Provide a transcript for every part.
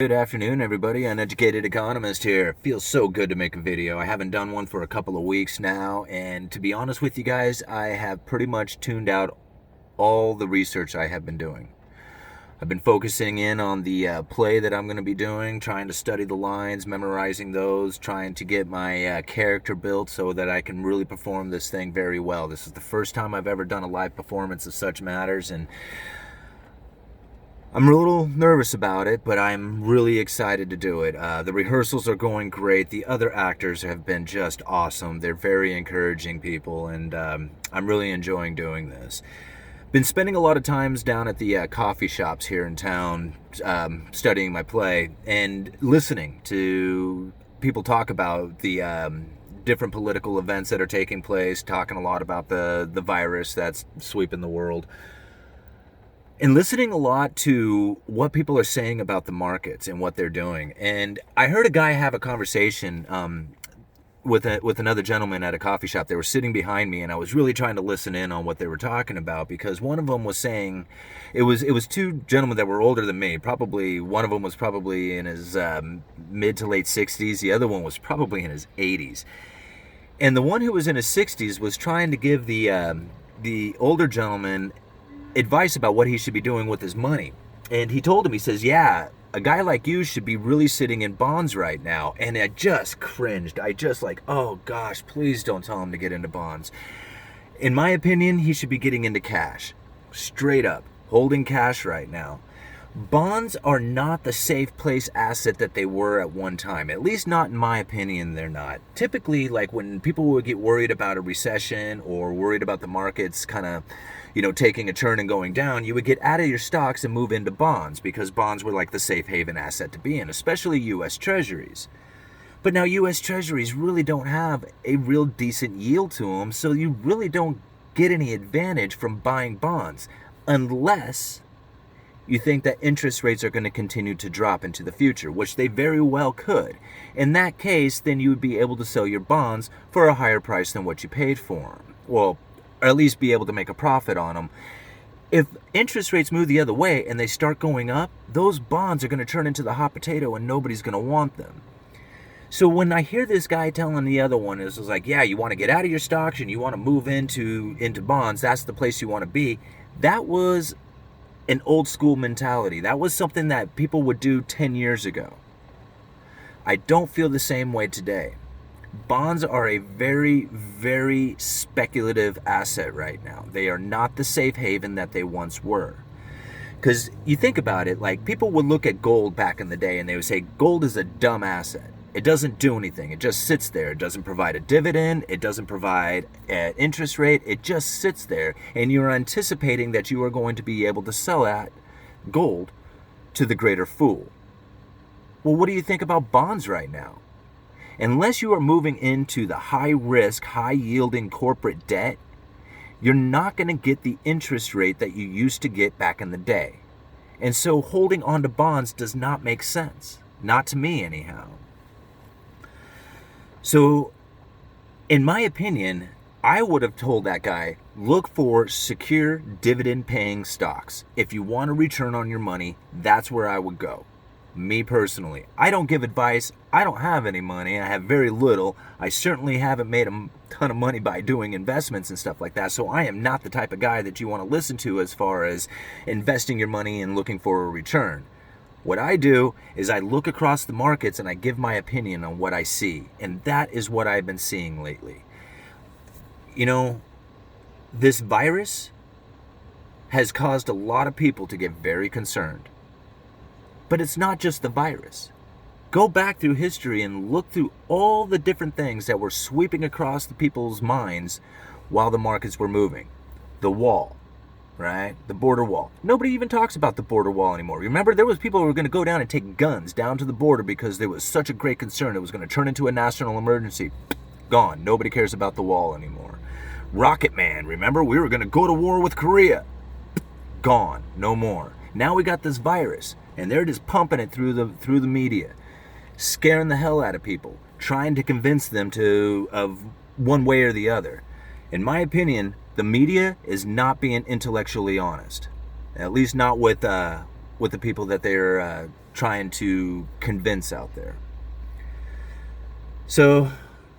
Good afternoon, everybody. Uneducated economist here. Feels so good to make a video. I haven't done one for a couple of weeks now, and to be honest with you guys, I have pretty much tuned out all the research I have been doing. I've been focusing in on the play that I'm going to be doing, trying to study the lines, memorizing those, trying to get my character built so that I can really perform this thing very well. This is the first time I've ever done a live performance of such matters, and I'm a little nervous about it, but I'm really excited to do it. The rehearsals are going great. The other actors have been just awesome. They're very encouraging people, and I'm really enjoying doing this. Been spending a lot of times down at the coffee shops here in town, studying my play and listening to people talk about the different political events that are taking place, talking a lot about the virus that's sweeping the world. And listening a lot to what people are saying about the markets and what they're doing. And I heard a guy have a conversation with another gentleman at a coffee shop. They were sitting behind me, and I was really trying to listen in on what they were talking about, because one of them was saying, it was two gentlemen that were older than me. Probably one of them was probably in his mid to late 60s. The other one was probably in his 80s. And the one who was in his 60s was trying to give the older gentleman advice about what he should be doing with his money. And he told him, he says, yeah, a guy like you should be really sitting in bonds right now. And I just cringed. I just like, oh gosh, please don't tell him to get into bonds. In my opinion, he should be getting into cash. Straight up, holding cash right now. Bonds are not the safe place asset that they were at one time. At least not in my opinion, they're not. Typically, like when people would get worried about a recession or worried about the markets kind of, taking a turn and going down, you would get out of your stocks and move into bonds, because bonds were like the safe haven asset to be in, especially U.S. Treasuries. But now U.S. Treasuries really don't have a real decent yield to them, so you really don't get any advantage from buying bonds unless you think that interest rates are going to continue to drop into the future, which they very well could. In that case, then you would be able to sell your bonds for a higher price than what you paid for them. Well, or at least be able to make a profit on them. If interest rates move the other way and they start going up, those bonds are going to turn into the hot potato and nobody's going to want them. So when I hear this guy telling the other one, is like, yeah, you want to get out of your stocks and you want to move into bonds, that's the place you want to be. That was an old school mentality. That was something that people would do 10 years ago. I don't feel the same way today. Bonds are a very, very speculative asset right now. They are not the safe haven that they once were. Because you think about it, like people would look at gold back in the day and they would say, gold is a dumb asset. It doesn't do anything. It just sits there. It doesn't provide a dividend. It doesn't provide an interest rate. It just sits there. And you're anticipating that you are going to be able to sell that gold to the greater fool. Well, what do you think about bonds right now? Unless you are moving into the high risk, high yielding corporate debt, you're not going to get the interest rate that you used to get back in the day. And so holding on to bonds does not make sense. Not to me, anyhow. So, in my opinion, I would have told that guy, look for secure dividend paying stocks. If you want a return on your money, that's where I would go. Me personally, I don't give advice. I don't have any money. I have very little. I certainly haven't made a ton of money by doing investments and stuff like that. So I am not the type of guy that you want to listen to as far as investing your money and looking for a return. What I do is I look across the markets and I give my opinion on what I see. And that is what I've been seeing lately. This virus has caused a lot of people to get very concerned. But it's not just the virus. Go back through history and look through all the different things that were sweeping across the people's minds while the markets were moving. The wall, right? The border wall. Nobody even talks about the border wall anymore. Remember, there was people who were going to go down and take guns down to the border because there was such a great concern. It was going to turn into a national emergency. Gone. Nobody cares about the wall anymore. Rocket Man, remember? We were going to go to war with Korea. Gone. No more. Now we got this virus. And they're just pumping it through the media, scaring the hell out of people, trying to convince them of one way or the other. In my opinion, the media is not being intellectually honest, at least not with the people that they're trying to convince out there. So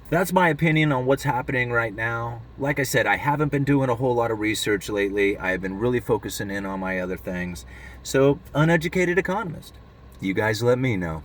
that's my opinion on what's happening right now. Like I said, I haven't been doing a whole lot of research lately. I've been really focusing in on my other things. So, uneducated economist. You guys let me know.